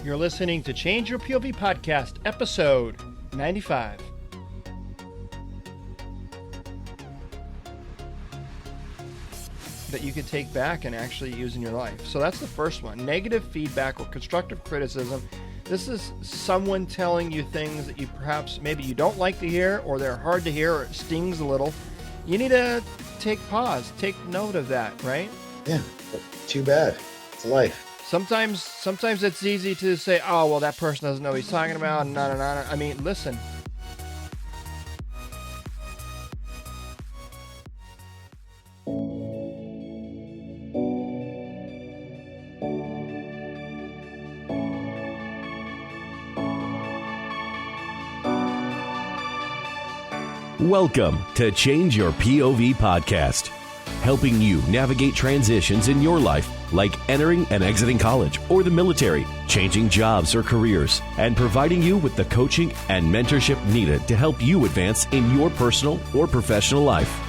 You're listening to Change Your POV Podcast, episode 95. That you could take back and actually use in your life. So that's the first one. Negative feedback or constructive criticism. This is someone telling you things that you perhaps maybe you don't like to hear, or they're hard to hear, or it stings a little. You need to take pause, take note of that, right? Yeah, too bad. It's life. Sometimes it's easy to say, oh, well, that person doesn't know what he's talking about. Nah. I mean, listen. Welcome to Change Your POV Podcast, helping you navigate transitions in your life, like entering and exiting college or the military, changing jobs or careers, and providing you with the coaching and mentorship needed to help you advance in your personal or professional life.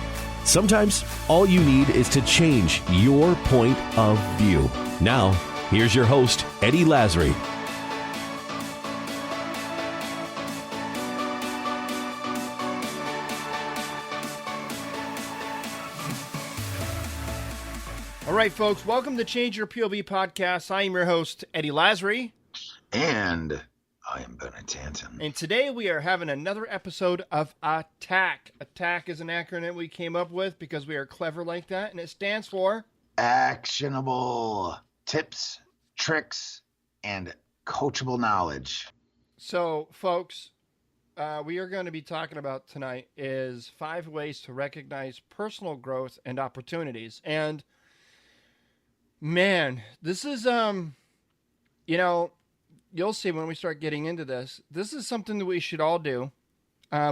Sometimes all you need is to change your point of view. Now, here's your host, Eddie Lazary. All right, folks, welcome to Change Your POV Podcast. I am your host, Eddie Lazary. And I am Bennett. And today we are having another episode of ATTACK. ATTACK is an acronym we came up with because we are clever like that, and it stands for Actionable Tips, Tricks, and Coachable Knowledge. So, folks, we are going to be talking about tonight is 5 ways to recognize personal growth and opportunities. And man, this is, you'll see when we start getting into this, this is something that we should all do.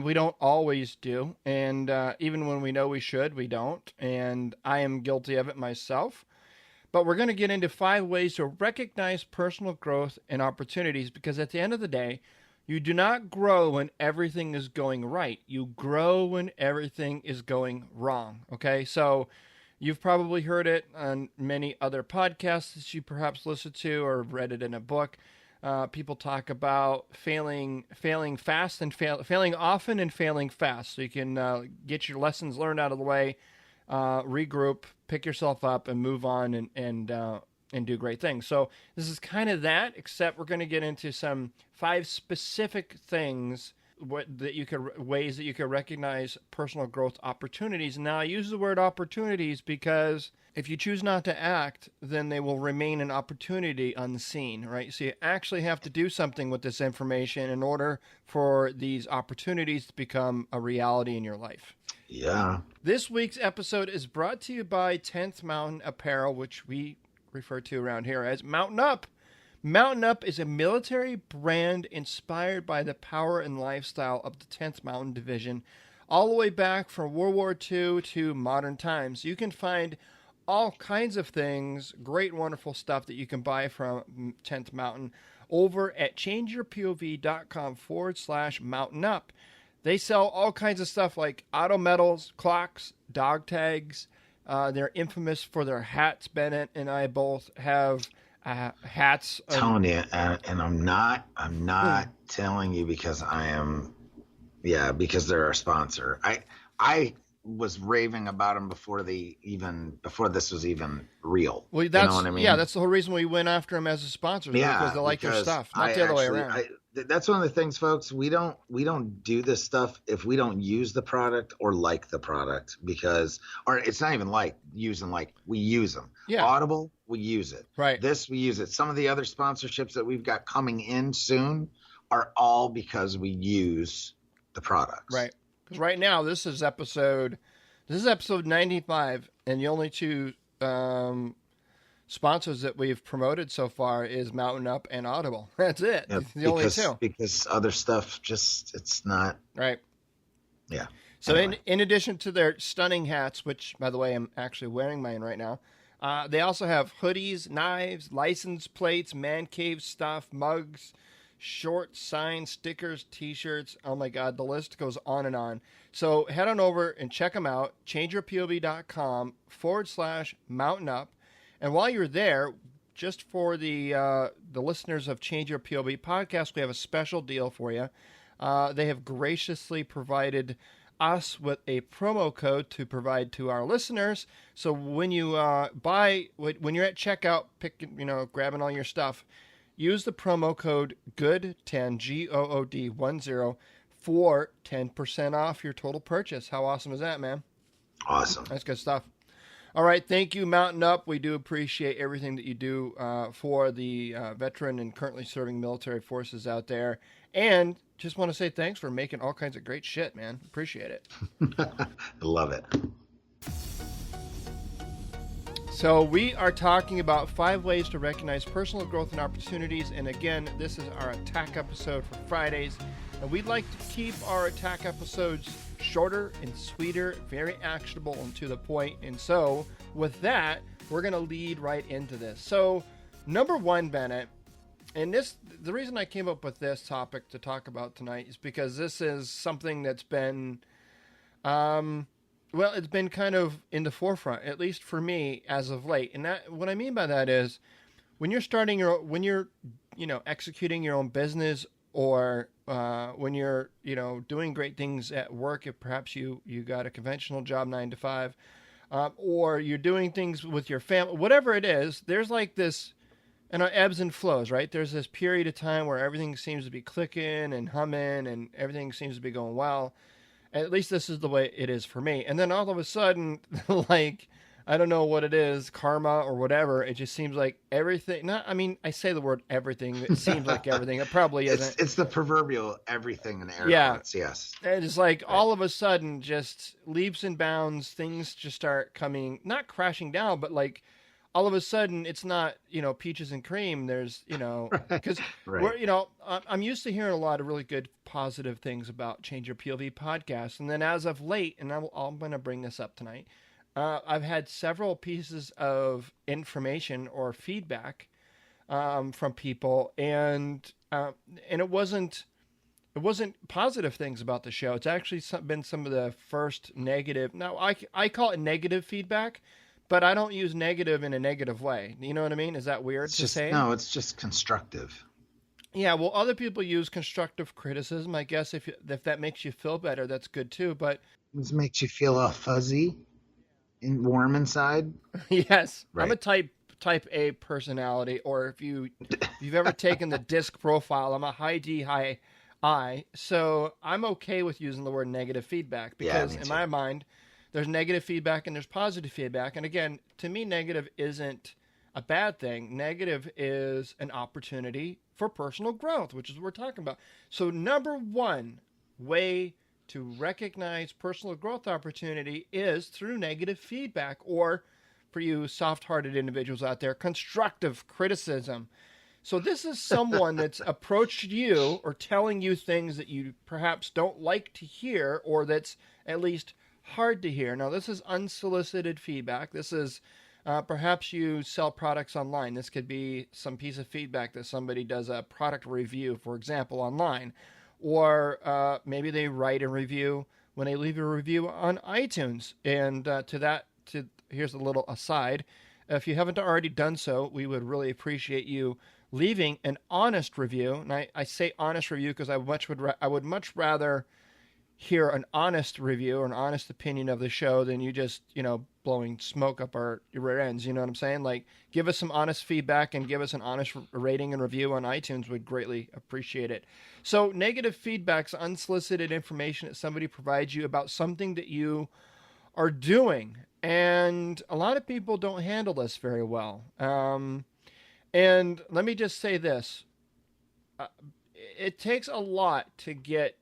We don't always do. And even when we know we should, we don't. And I am guilty of it myself. But we're going to get into 5 ways to recognize personal growth and opportunities, because at the end of the day, you do not grow when everything is going right. You grow when everything is going wrong. Okay, so you've probably heard it on many other podcasts that you perhaps listened to or read it in a book. People talk about failing fast and failing often and failing fast. So you can get your lessons learned out of the way, regroup, pick yourself up, and move on and do great things. So this is kind of that, except we're going to get into some 5 specific things ways that you could recognize personal growth opportunities. Now, I use the word opportunities because if you choose not to act, then they will remain an opportunity unseen, right? So you actually have to do something with this information in order for these opportunities to become a reality in your life. Yeah. This week's episode is brought to you by 10th Mountain Apparel, which we refer to around here as Mountain Up. Mountain Up is a military brand inspired by the power and lifestyle of the 10th Mountain Division, all the way back from World War II to modern times. You can find all kinds of things, great, wonderful stuff that you can buy from 10th Mountain over at changeyourpov.com/Mountain Up. They sell all kinds of stuff like auto medals, clocks, dog tags. They're infamous for their hats. Bennett and I both have hats. Telling you, and I'm not telling you because because they're our sponsor. I was raving about them before this was even real. Well, that's, you know what I mean? Yeah, that's the whole reason we went after them as a sponsor. Because they like their stuff, not the other way around. That's one of the things, folks. We don't do this stuff if we don't use the product or like the product, or it's not even like using, like we use them. Yeah. Audible, we use it. Right. This, we use it. Some of the other sponsorships that we've got coming in soon are all because we use the products. Right. Because right now, this is episode 95, and the only 2 sponsors that we've promoted so far is Mountain Up and Audible. That's it. Yeah, the only 2. Because other stuff it's not. Right. Yeah. So anyway. in addition to their stunning hats, which, by the way, I'm actually wearing mine right now, they also have hoodies, knives, license plates, man cave stuff, mugs, shorts, signs, stickers, T-shirts. Oh, my God, the list goes on and on. So head on over and check them out, changeyourpov.com/Mountain Up. And while you're there, just for the listeners of Change Your POV podcast, we have a special deal for you. They have graciously provided us with a promo code to provide to our listeners. So when you when you're at checkout, grabbing all your stuff, use the promo code GOOD10 GOOD10 for 10% off your total purchase. How awesome is that, man? Awesome. That's good stuff. All right, thank you, Mountain Up. We do appreciate everything that you do for the veteran and currently serving military forces out there. And just want to say thanks for making all kinds of great shit, man. Appreciate it. I love it. So we are talking about 5 ways to recognize personal growth and opportunities. And again, this is our attack episode for Fridays. And we'd like to keep our attack episodes shorter and sweeter, very actionable and to the point. And so with that, we're going to lead right into this. So number 1, Bennett, and the reason I came up with this topic to talk about tonight is because this is something that's been, it's been kind of in the forefront, at least for me as of late. And that, what I mean by that is when you're executing your own business, or when you're, doing great things at work, if perhaps you got a conventional job 9 to 5, or you're doing things with your family, whatever it is, there's like this, and it ebbs and flows, right? There's this period of time where everything seems to be clicking and humming and everything seems to be going well. At least this is the way it is for me. And then all of a sudden, like, I don't know what it is, karma or whatever. It just seems like everything. I say the word everything. It seems like everything. It probably isn't. It's the proverbial everything in air quotes. Yes. It's like all of a sudden, just leaps and bounds, things just start coming, not crashing down, but like all of a sudden, it's not, peaches and cream. There's, because right. I'm used to hearing a lot of really good positive things about Change Your POV podcast. And then as of late, and I'm going to bring this up tonight, I've had several pieces of information or feedback from people, and it wasn't positive things about the show. It's actually been some of the first negative. Now I call it negative feedback, but I don't use negative in a negative way. You know what I mean? Is that weird to say? No, it's just constructive. Yeah, well, other people use constructive criticism. I guess if that makes you feel better, that's good too. But this makes you feel all fuzzy and warm inside. Yes, right. I'm a type A personality, or if you've ever taken the DISC profile, I'm a high D, high I. So I'm okay with using the word negative feedback because in my mind, there's negative feedback and there's positive feedback. And again, to me, negative isn't a bad thing. Negative is an opportunity for personal growth, which is what we're talking about. So number 1 way to recognize personal growth opportunity is through negative feedback, or for you soft-hearted individuals out there, constructive criticism. So this is someone that's approached you or telling you things that you perhaps don't like to hear, or that's at least hard to hear. Now, this is unsolicited feedback. This is perhaps you sell products online. This could be some piece of feedback that somebody does a product review, for example, online. Or maybe they write a review when they leave a review on iTunes. And here's a little aside. If you haven't already done so, we would really appreciate you leaving an honest review. And I say honest review because I would much rather hear an honest review or an honest opinion of the show than you just, blowing smoke up our rear ends. You know what I'm saying? Like, give us some honest feedback and give us an honest rating and review on iTunes. We'd greatly appreciate it. So negative feedback's unsolicited information that somebody provides you about something that you are doing. And a lot of people don't handle this very well. And let me just say this. It takes a lot to get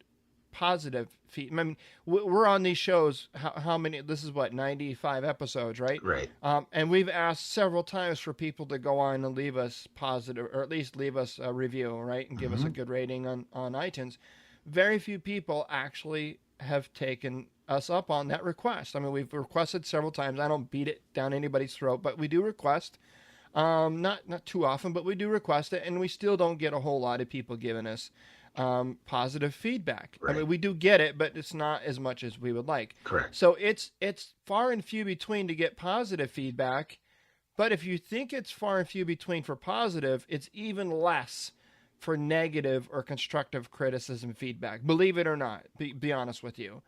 positive feedback. I mean, we're on these shows. How many? This is 95 episodes, right? Right. And we've asked several times for people to go on and leave us positive, or at least leave us a review, right, and give us a good rating on iTunes. Very few people actually have taken us up on that request. I mean, we've requested several times. I don't beat it down anybody's throat, but we do request. Not too often, but we do request it, and we still don't get a whole lot of people giving us positive feedback. Right. I mean, we do get it, but it's not as much as we would like. Correct. So it's far and few between to get positive feedback, But if you think it's far and few between for positive, it's even less for negative or constructive criticism feedback. Believe it or not, be honest with you.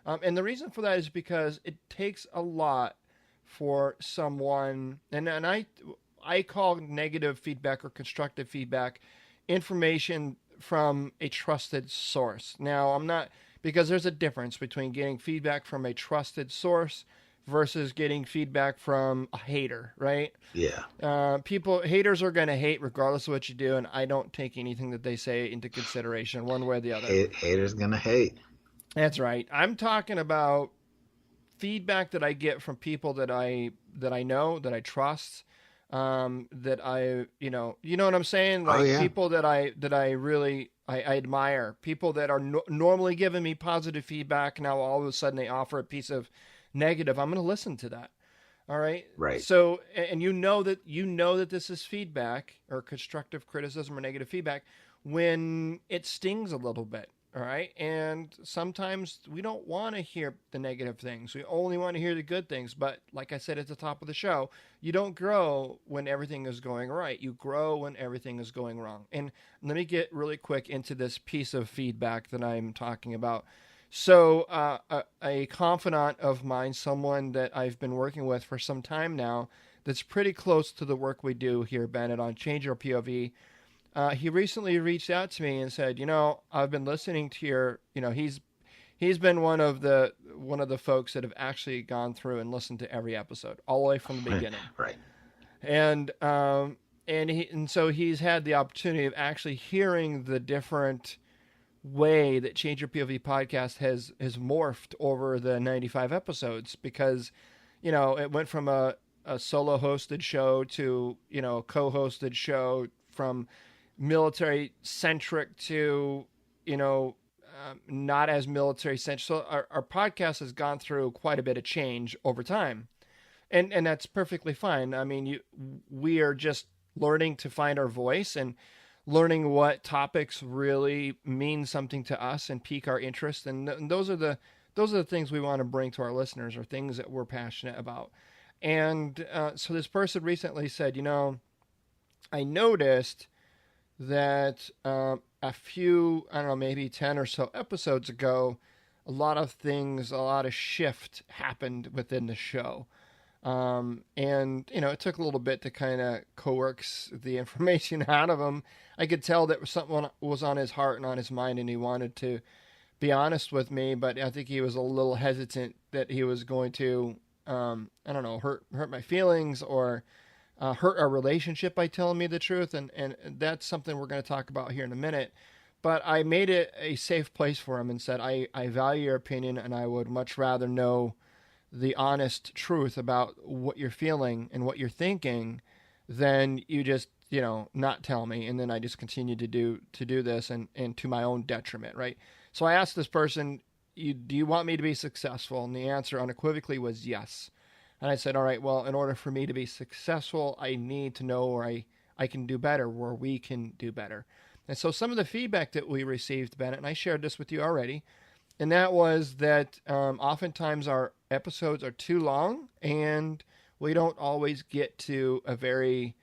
And the reason for that is because it takes a lot for someone, and I call negative feedback or constructive feedback information from a trusted source. Now, I'm not, because there's a difference between getting feedback from a trusted source versus getting feedback from a hater, right? Yeah. Haters are going to hate regardless of what you do, and I don't take anything that they say into consideration one way or the other. Haters gonna hate. That's right. I'm talking about feedback that I get from people that I know, that I trust, that I, you know what I'm saying? Like people that I really admire, people that are normally giving me positive feedback. Now all of a sudden they offer a piece of negative. I'm going to listen to that. All right. Right. So, and you know that this is feedback or constructive criticism or negative feedback when it stings a little bit. All right. And sometimes we don't want to hear the negative things. We only want to hear the good things. But like I said at the top of the show, you don't grow when everything is going right. You grow when everything is going wrong. And let me get really quick into this piece of feedback that I'm talking about. So a confidant of mine, someone that I've been working with for some time now, that's pretty close to the work we do here, Bennett, on Change Your POV, he recently reached out to me and said, I've been listening to your, he's been one of the folks that have actually gone through and listened to every episode all the way from the beginning. Right. And so he's had the opportunity of actually hearing the different way that Change Your POV podcast has morphed over the 95 episodes, because, it went from a solo hosted show to, a co-hosted show, from military centric to, not as military centric. So our podcast has gone through quite a bit of change over time, and that's perfectly fine. I mean, we are just learning to find our voice and learning what topics really mean something to us and pique our interest. And those are the things we want to bring to our listeners, or things that we're passionate about. And so this person recently said, I noticed that a few, I don't know, maybe 10 or so episodes ago, a lot of shift happened within the show. And, it took a little bit to kind of coax the information out of him. I could tell that something was on his heart and on his mind, and he wanted to be honest with me, but I think he was a little hesitant that he was going to, hurt my feelings or hurt our relationship by telling me the truth. And that's something we're going to talk about here in a minute. But I made it a safe place for him and said, I value your opinion, and I would much rather know the honest truth about what you're feeling and what you're thinking than you just, not tell me. And then I just continue to do this and to my own detriment. Right. So I asked this person, do you want me to be successful? And the answer unequivocally was yes. And I said, all right, well, in order for me to be successful, I need to know where I can do better, where we can do better. And so some of the feedback that we received, Bennett, and I shared this with you already, and that was that oftentimes our episodes are too long, and we don't always get to a very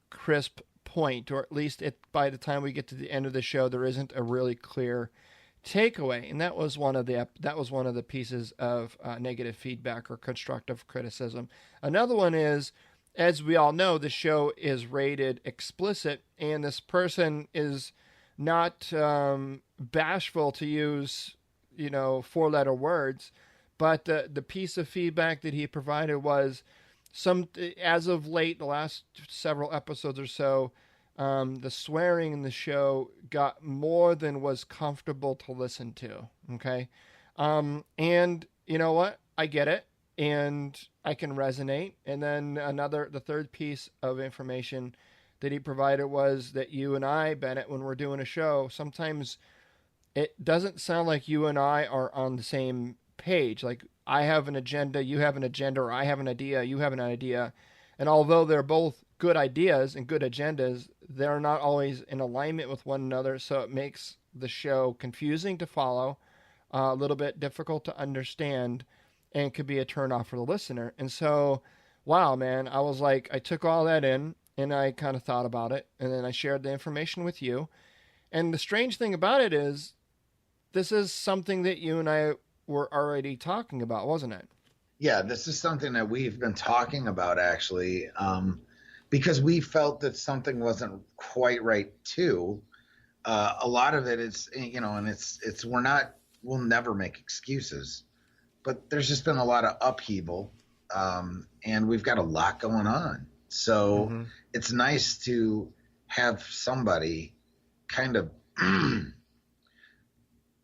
crisp point, or at least by the time we get to the end of the show, there isn't a really clear takeaway. And that was one of the pieces of negative feedback or constructive criticism. Another one is, as we all know, the show is rated explicit, and this person is not bashful to use 4-letter words, but the piece of feedback that he provided was as of late, the last several episodes or so, the swearing in the show got more than was comfortable to listen to. Okay. And you know what? I get it, and I can resonate. And then the third piece of information that he provided was that you and I, Bennett, when we're doing a show, sometimes it doesn't sound like you and I are on the same page. Like, I have an agenda, you have an agenda, or I have an idea, you have an idea. And although they're both good ideas and good agendas, they're not always in alignment with one another. So it makes the show confusing to follow, a little bit difficult to understand, and could be a turnoff for the listener. And so wow, man, I was like, I took all that in and I kind of thought about it, and then I shared the information with you. And the strange thing about it is, this is something that you and I were already talking about, wasn't it? Yeah, this is something that we've been talking about actually, because we felt that something wasn't quite right too. A lot of it is, and it's we'll never make excuses, but there's just been a lot of upheaval, and we've got a lot going on. So Mm-hmm. it's nice to have somebody kind of.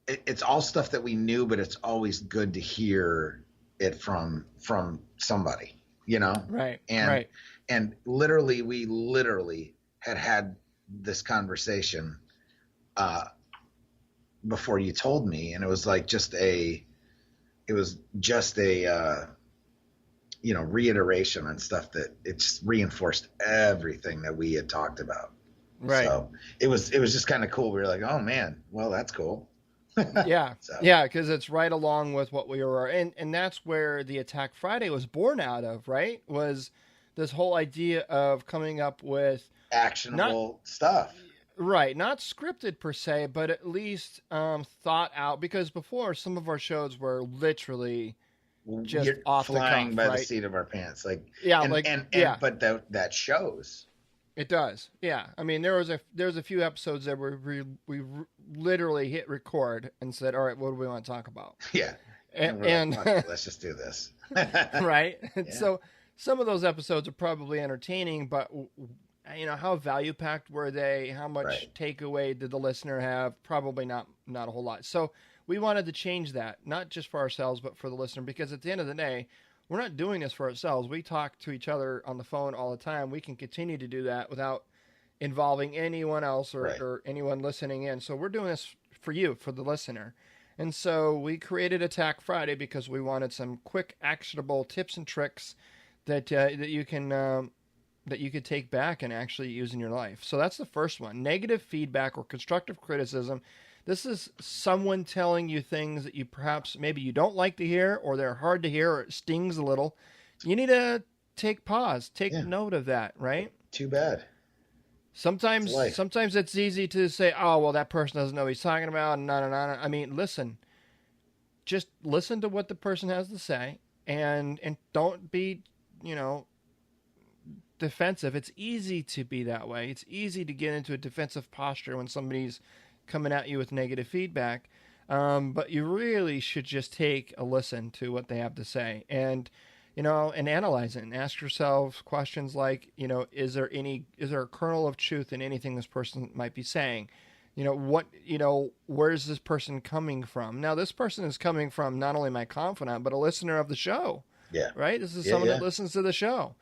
It's all stuff that we knew, but it's always good to hear it from somebody, Right, and right. and literally we literally had this conversation before you told me, and it was like just a reiteration and stuff that it just reinforced everything that we had talked about. Right. So it was just kind of cool. We were like, oh man, well, that's cool. Yeah. So. Yeah, because it's right along with what we were, and that's where the Attack Friday was born out of, right? Was this whole idea of coming up with Actionable stuff. right, not scripted per se, but at least thought out. Because before, some of our shows were literally just You're off the flying cuff, by right? the seat of our pants, Yeah, but that shows. It does. Yeah. I mean, there was a few episodes that we literally hit record and said, "All right, what do we want to talk about?" Yeah, And, we're like, "Fuck it, let's just do this." right. Yeah. So some of those episodes are probably entertaining, but how value packed were they? How much Right. takeaway did the listener have? Probably not a whole lot. So we wanted to change that, not just for ourselves, but for the listener, because at the end of the day, we're not doing this for ourselves. We talk to each other on the phone all the time. We can continue to do that without involving anyone else Right. or anyone listening in. So we're doing this for you, for the listener. And so we created Attack Friday because we wanted some quick, actionable tips and tricks that you could take back and actually use in your life. So that's the first one. Negative feedback or constructive criticism. This is someone telling you things that you perhaps maybe you don't like to hear, or they're hard to hear, or it stings a little. You need to take pause, take note of that, right? Too bad. Sometimes it's easy to say, "Oh, well, that person doesn't know what he's talking about." No. I mean, listen. Just listen to what the person has to say, and don't be, defensive. It's easy to be that way. It's easy to get into a defensive posture when somebody's coming at you with negative feedback. But you really should just take a listen to what they have to say and analyze it and ask yourself questions like, is there a kernel of truth in anything this person might be saying? Where's this person coming from? Now, this person is coming from not only my confidant, but a listener of the show. Yeah. Right? This is someone that listens to the show.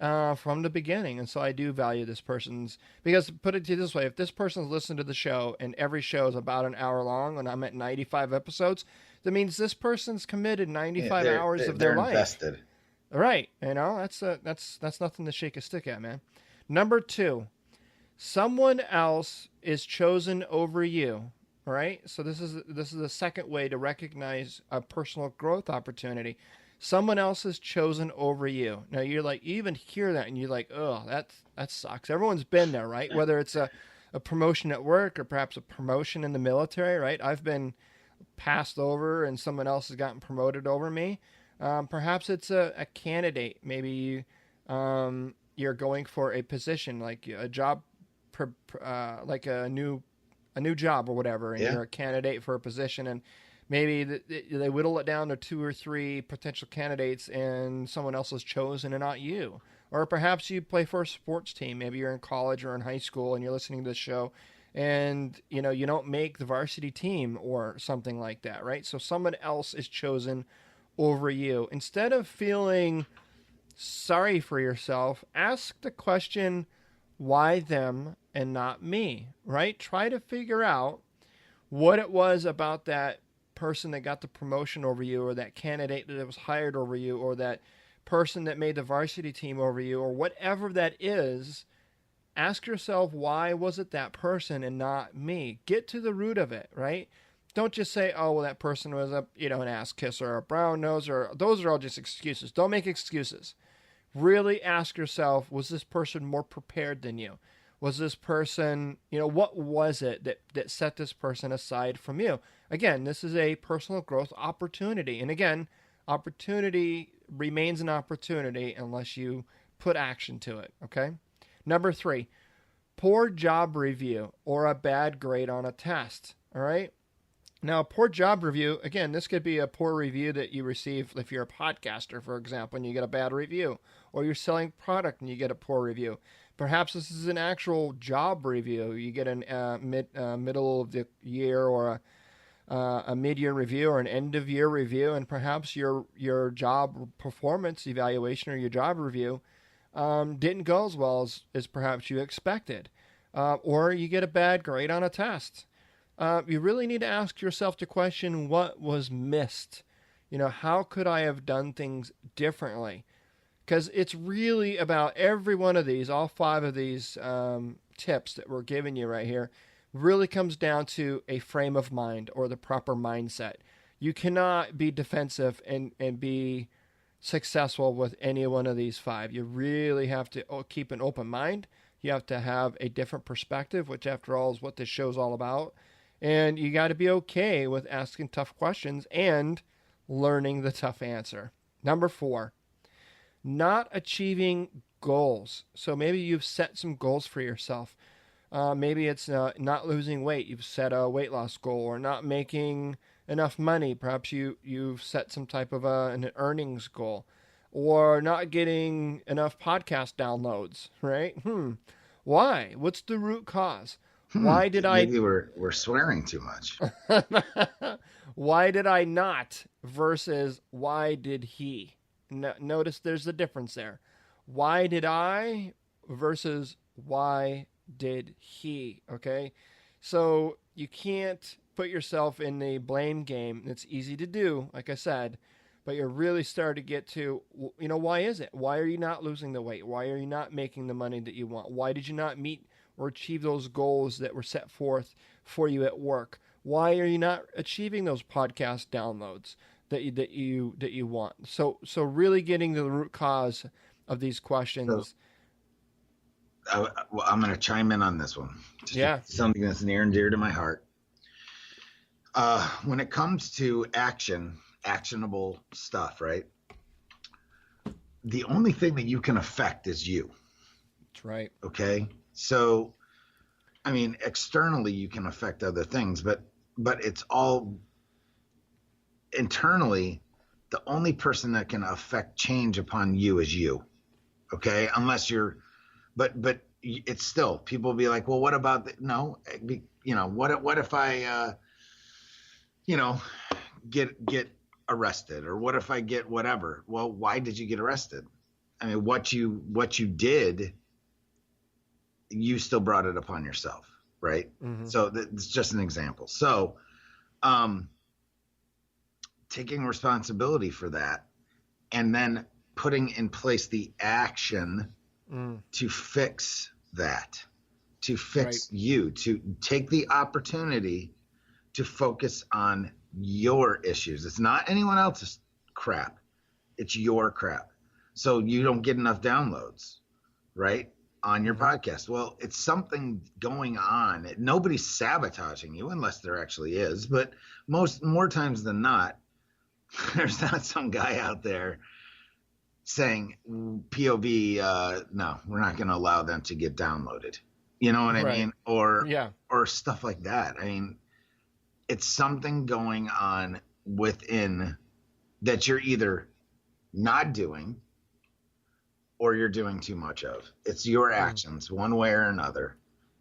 From the beginning. And so I do value this person's, because put it to you this way, if this person's listened to the show and every show is about an hour long and I'm at 95 episodes, that means this person's committed 95 hours of their life. Invested. Right. That's nothing to shake a stick at, man. Number 2, someone else is chosen over you. All right. So this is the second way to recognize a personal growth opportunity. Someone else is chosen over you. Now you're like, you even hear that and you're like, oh, that sucks. Everyone's been there, right? Whether it's a promotion at work or perhaps a promotion in the military, right? I've been passed over and someone else has gotten promoted over me. Perhaps it's a candidate. Maybe you're going for a position, like a job, like a new job or whatever, and you're a candidate for a position, and maybe they whittle it down to 2 or 3 potential candidates and someone else is chosen and not you. Or perhaps you play for a sports team. Maybe you're in college or in high school and you're listening to this show and, you don't make the varsity team or something like that, right? So someone else is chosen over you. Instead of feeling sorry for yourself, ask the question, why them and not me, right? Try to figure out what it was about that person that got the promotion over you, or that candidate that was hired over you, or that person that made the varsity team over you, or whatever that is. Ask yourself, why was it that person and not me? Get to the root of it, right? Don't just say, oh, well, that person was an ass kisser or a brown nose, or those are all just excuses. Don't make excuses, really ask yourself, was this person more prepared than you? Was this person, what was it that set this person aside from you? Again, this is a personal growth opportunity. And again, opportunity remains an opportunity unless you put action to it, okay? Number 3, poor job review or a bad grade on a test, all right? Now, a poor job review, again, this could be a poor review that you receive if you're a podcaster, for example, and you get a bad review, or you're selling product and you get a poor review. Perhaps this is an actual job review. You get a middle of the year or a mid-year review or an end-of-year review, and perhaps your job performance evaluation or your job review didn't go as well as perhaps you expected. Or you get a bad grade on a test. You really need to ask yourself the question, what was missed? How could I have done things differently? Because it's really about every one of these, all 5 of these tips that we're giving you right here, really comes down to a frame of mind or the proper mindset. You cannot be defensive and be successful with any one of these 5. You really have to keep an open mind. You have to have a different perspective, which after all is what this show's all about. And you got to be okay with asking tough questions and learning the tough answer. Number 4, not achieving goals. So maybe you've set some goals for yourself. Maybe it's not losing weight. You've set a weight loss goal, or not making enough money. Perhaps you've set some type of an earnings goal, or not getting enough podcast downloads, right? Why? What's the root cause? Why did maybe we're swearing too much. Why did I not versus why did he? Notice there's a difference there. Why did I versus why did he? Okay, so you can't put yourself in the blame game. It's easy to do, like I said, but you're really starting to get to, why is it? Why are you not losing the weight? Why are you not making the money that you want? Why did you not meet or achieve those goals that were set forth for you at work? Why are you not achieving those podcast downloads that you want? So really getting to the root cause of these questions. I'm going to chime in on this one. Something that's near and dear to my heart. When it comes to actionable stuff, right? The only thing that you can affect is you. That's right. Okay. So, I mean, externally you can affect other things, but it's all internally. The only person that can affect change upon you is you. Okay. Unless you're, but it's still, people will be like, well, what about what if I, get arrested, or what if I get whatever? Well, why did you get arrested? I mean, what you did, you still brought it upon yourself, right? Mm-hmm. So that's just an example. So, taking responsibility for that, and then putting in place the action to fix that, to fix you, to take the opportunity to focus on your issues. It's not anyone else's crap. It's your crap. So you don't get enough downloads, right, on your podcast. Well, it's something going on. Nobody's sabotaging you, unless there actually is. But more times than not, there's not some guy out there saying POV, no, we're not going to allow them to get downloaded. You know what I mean? Or stuff like that. I mean, it's something going on within that you're either not doing or you're doing too much of. It's your actions, one way or another.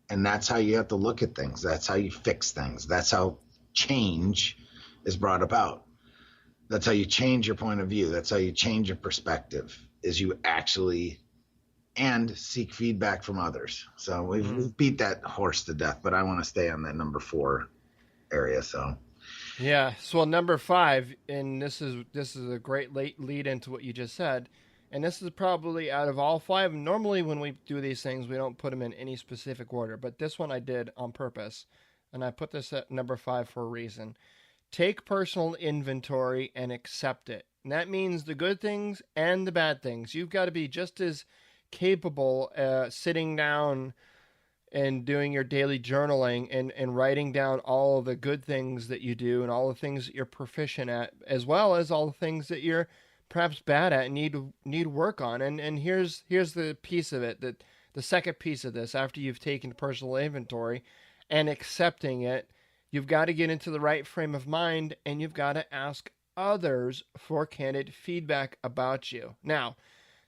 And that's how you have to look at things. That's how you fix things. That's how change is brought about. That's how you change your point of view. That's how you change your perspective, is you actually and seek feedback from others. So we've beat that horse to death, but I want to stay on that number 4 area. So number 5, and this is a great lead into what you just said, and this is probably out of all 5. Normally when we do these things, we don't put them in any specific order, but this one I did on purpose, and I put this at number 5 for a reason. take personal inventory and accept it. And that means the good things and the bad things. You've got to be just as capable sitting down and doing your daily journaling and writing down all the good things that you do and all the things that you're proficient at, as well as all the things that you're perhaps bad at and need work on. And here's the piece of it, that the second piece of this, after you've taken personal inventory and accepting it, you've got to get into the right frame of mind, and you've got to ask others for candid feedback about you. Now,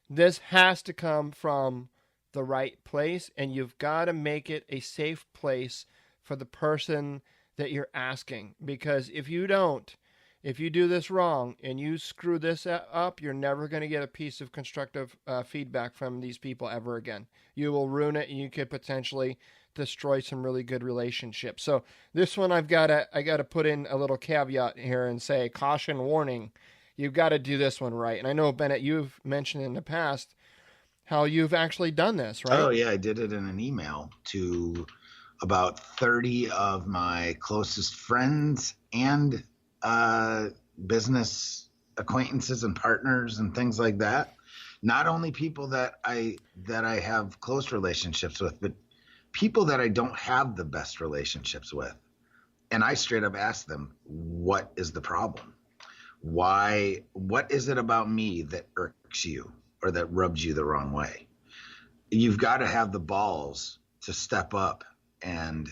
this has to come from the right place, and you've got to make it a safe place for the person that you're asking. Because if you do this wrong and you screw this up, you're never going to get a piece of constructive feedback from these people ever again. You will ruin it, and you could potentially destroy some really good relationships. So this one, I got to put in a little caveat here and say, caution, warning. You've got to do this one right. And I know, Bennett, you've mentioned in the past how you've actually done this, right? Oh, yeah. I did it in an email to about 30 of my closest friends and business acquaintances and partners and things like that. Not only people that I have close relationships with, but people that I don't have the best relationships with. And I straight up asked them, what is the problem? What is it about me that irks you or that rubs you the wrong way? You've got to have the balls to step up and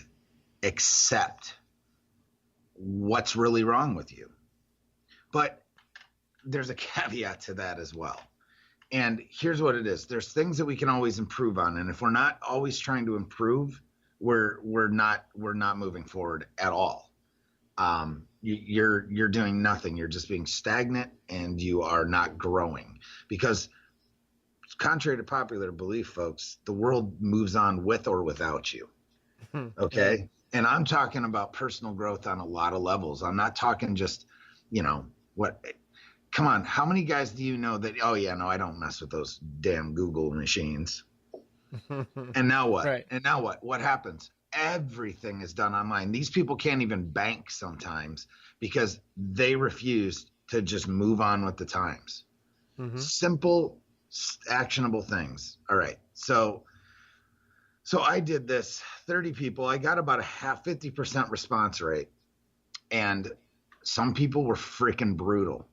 accept what's really wrong with you. But there's a caveat to that as well. And here's what it is. There's things that we can always improve on. And if we're not always trying to improve, we're not moving forward at all. You're doing nothing. You're just being stagnant, and you are not growing. Because contrary to popular belief, folks, the world moves on with or without you. Okay? And I'm talking about personal growth on a lot of levels. I'm not talking just, come on, how many guys do you know that, oh yeah, no, I don't mess with those damn Google machines. And now what? Right. And now what? What happens? Everything is done online. These people can't even bank sometimes because they refuse to just move on with the times. Mm-hmm. Simple, actionable things. All right. So I did this, 30 people. I got about 50% response rate. And some people were freaking brutal.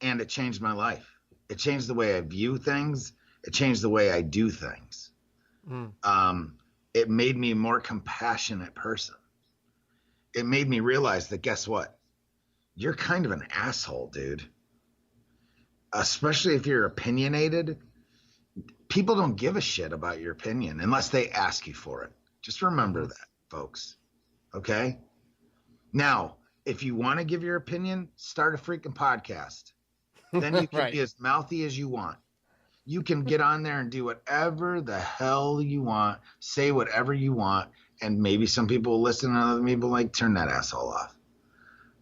And it changed my life. It changed the way I view things. It changed the way I do things. It made me a more compassionate person. It made me realize that, guess what? You're kind of an asshole, dude. Especially if you're opinionated. People don't give a shit about your opinion unless they ask you for it. Just remember that, folks. Okay? Now, if you want to give your opinion, start a freaking podcast. Then you can right. be as mouthy as you want. You can get on there and do whatever the hell you want, say whatever you want, and maybe some people will listen and other people like, turn that asshole off.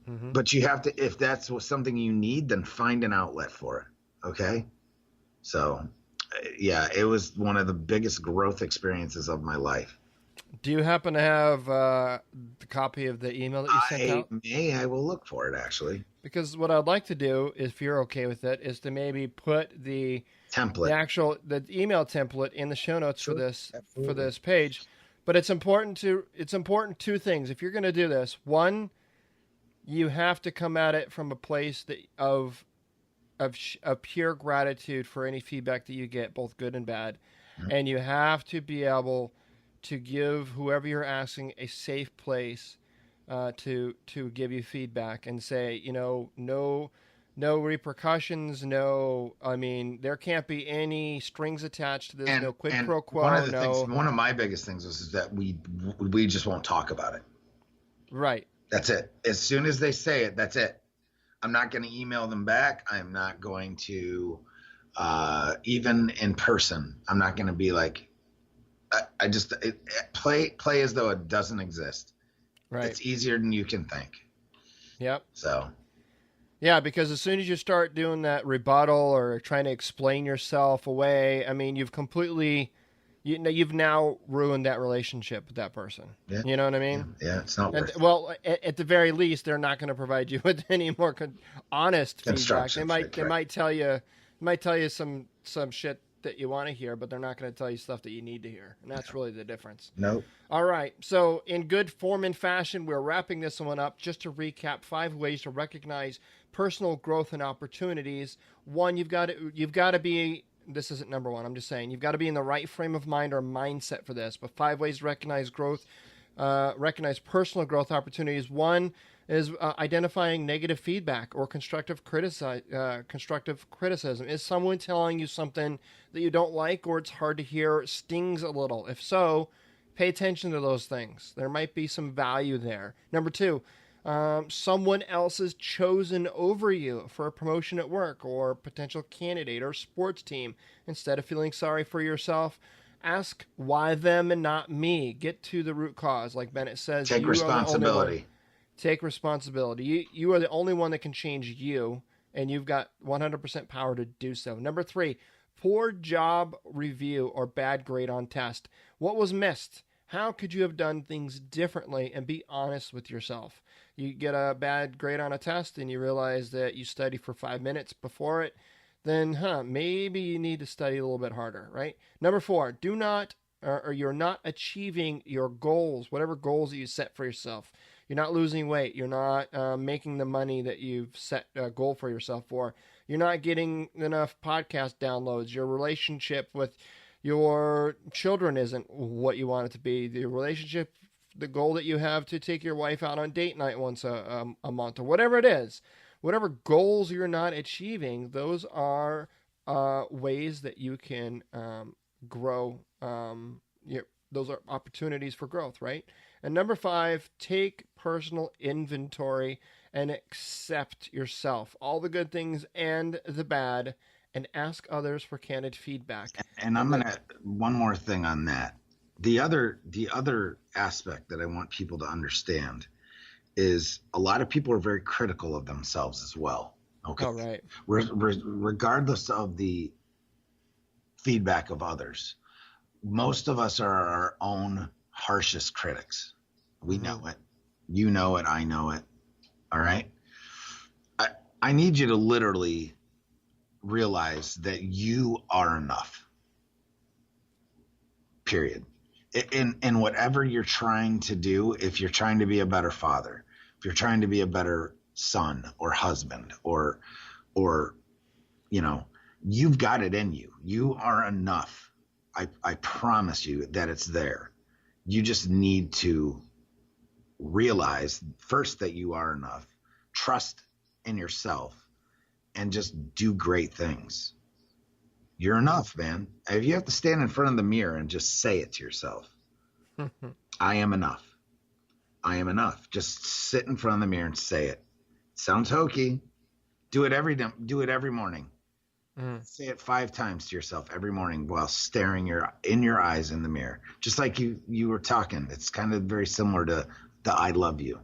Mm-hmm. But you have to, if that's something you need, then find an outlet for it. Okay? So, yeah, it was one of the biggest growth experiences of my life. Do you happen to have the copy of the email that you sent out? I will look for it, actually. Because what I'd like to do, if you're okay with it, is to maybe put the template, the email template in the show notes for this page. But it's important two things. If you're going to do this, one, you have to come at it from a place of pure gratitude for any feedback that you get, both good and bad. Mm-hmm. And you have to be able to give whoever you're asking a safe place to give you feedback and say, no repercussions, there can't be any strings attached to this, no quid pro quo. One of my biggest things is that we just won't talk about it. Right. That's it. As soon as they say it, that's it. I'm not going to email them back. I'm not going to, even in person, I'm not going to be like, I just play as though it doesn't exist. Right. It's easier than you can think. Yep. So. Yeah, because as soon as you start doing that rebuttal or trying to explain yourself away, you've completely you've now ruined that relationship with that person. Yeah. You know what I mean? Yeah, it's not worth it. Well, at the very least, they're not going to provide you with any more honest feedback. They might tell you some shit that you want to hear, but they're not going to tell you stuff that you need to hear, and that's really the difference. Nope. All right, so in good form and fashion, we're wrapping this one up. Just to recap, 5 ways to recognize personal growth and opportunities. 1, you've got to be. This isn't number 1. I'm just saying you've got to be in the right frame of mind or mindset for this. But 5 ways to recognize growth, recognize personal growth opportunities. 1 is identifying negative feedback or constructive criticism. Is someone telling you something that you don't like, or it's hard to hear, stings a little? If so, pay attention to those things. There might be some value there. Number 2, someone else is chosen over you for a promotion at work or potential candidate or sports team. Instead of feeling sorry for yourself, ask why them and not me. Get to the root cause. Like Bennett says, take responsibility. Take responsibility. You are the only one that can change you, and you've got 100% power to do so. Number 3, poor job review or bad grade on test. What was missed? How could you have done things differently? And be honest with yourself. You get a bad grade on a test and you realize that you studied for 5 minutes before it, then maybe you need to study a little bit harder, right? Number 4, you're not achieving your goals, whatever goals that you set for yourself. You're not losing weight. You're not making the money that you've set a goal for yourself for. You're not getting enough podcast downloads. Your relationship with your children isn't what you want it to be. The relationship, the goal that you have to take your wife out on date night once a month, or whatever it is, whatever goals you're not achieving, those are ways that you can grow. Those are opportunities for growth, right? And number 5, take personal inventory and accept yourself, all the good things and the bad, and ask others for candid feedback. And I'm going to, one more thing on that. The other aspect that I want people to understand is a lot of people are very critical of themselves as well. Okay. Oh, right. Regardless of the feedback of others, most of us are our own harshest critics. We know it. You know it. I know it. All right. I need you to literally realize that you are enough. Period. In whatever you're trying to do, if you're trying to be a better father, if you're trying to be a better son or husband, or you've got it in you. You are enough. I promise you that it's there. You just need to realize first that you are enough, trust in yourself, and just do great things. You're enough, man. If you have to stand in front of the mirror and just say it to yourself, I am enough. I am enough. Just sit in front of the mirror and say it. Sounds hokey. Do it every morning. Say it 5 times to yourself every morning while staring in your eyes in the mirror. Just like you were talking. It's kind of very similar to the I love you.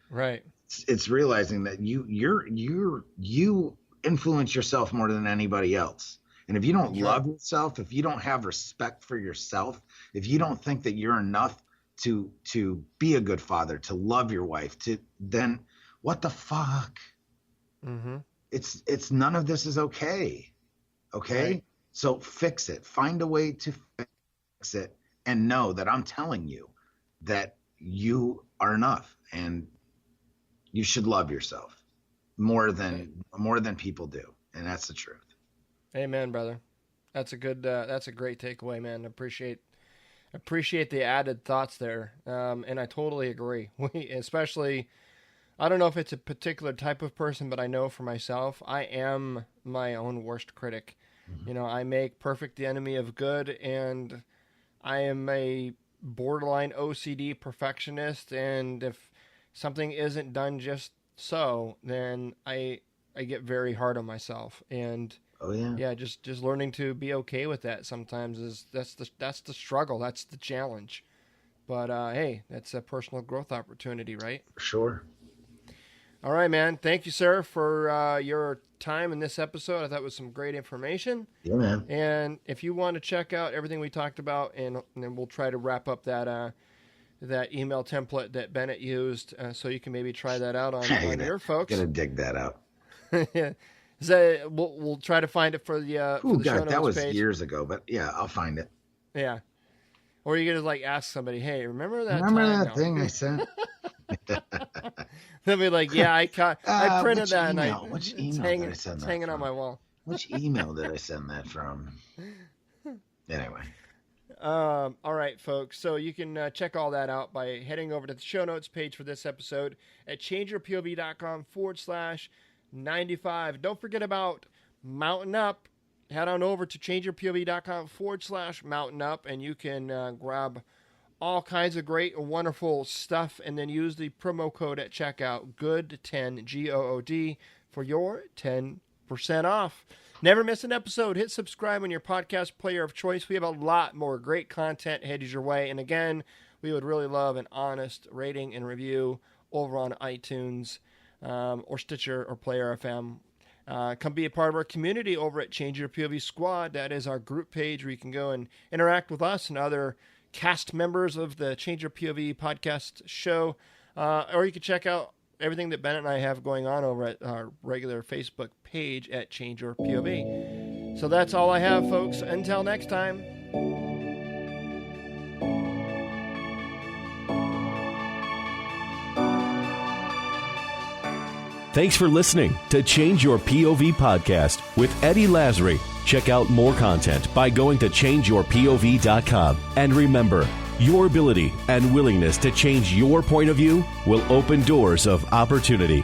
Right. It's realizing that you influence yourself more than anybody else. And if you don't love yourself, if you don't have respect for yourself, if you don't think that you're enough to be a good father, to love your wife, then what the fuck? Mm-hmm. It's none of this is okay. Okay. Right. So fix it. Find a way to fix it, and know that I'm telling you that you are enough, and you should love yourself more than people do. And that's the truth. Amen, brother. That's a great takeaway, man. Appreciate the added thoughts there. And I totally agree. Especially, I don't know if it's a particular type of person, but I know for myself, I am my own worst critic. Mm-hmm. I make perfect the enemy of good, and I am a borderline OCD perfectionist. And if something isn't done just so, then I get very hard on myself. And just learning to be okay with that sometimes that's the struggle, that's the challenge. But hey, that's a personal growth opportunity, right? Sure. All right, man. Thank you, sir, for your time in this episode. I thought it was some great information. Yeah, man. And if you want to check out everything we talked about, and then we'll try to wrap up that email template that Bennett used, so you can maybe try that out on your folks. Gonna dig that out. Yeah. So we'll try to find it for the Oh for the show God, notes that was page. years ago, but yeah, I'll find it. Yeah. Or you could like ask somebody, hey, remember that thing I sent? They'll be like, yeah, I printed that email? and Which it's email hanging, did I send it's that hanging on from? my wall. Which email did I send that from? Anyway. All right, folks. So you can check all that out by heading over to the show notes page for this episode at changeyourpov.com/95. Don't forget about Mountain Up. Head on over to changeyourpov.com/mountain up, and you can grab all kinds of great and wonderful stuff, and then use the promo code at checkout, GOOD10, GOOD, for your 10% off. Never miss an episode. Hit subscribe on your podcast player of choice. We have a lot more great content headed your way. And again, we would really love an honest rating and review over on iTunes or Stitcher or Player FM. Come be a part of our community over at Change Your POV Squad. That is our group page where you can go and interact with us and other cast members of the Change Your POV podcast show. Or you can check out everything that Bennett and I have going on over at our regular Facebook page at Change Your POV. So that's all I have, folks. Until next time. Thanks for listening to Change Your POV podcast with Eddie Lazary. Check out more content by going to changeyourpov.com. And remember, your ability and willingness to change your point of view will open doors of opportunity.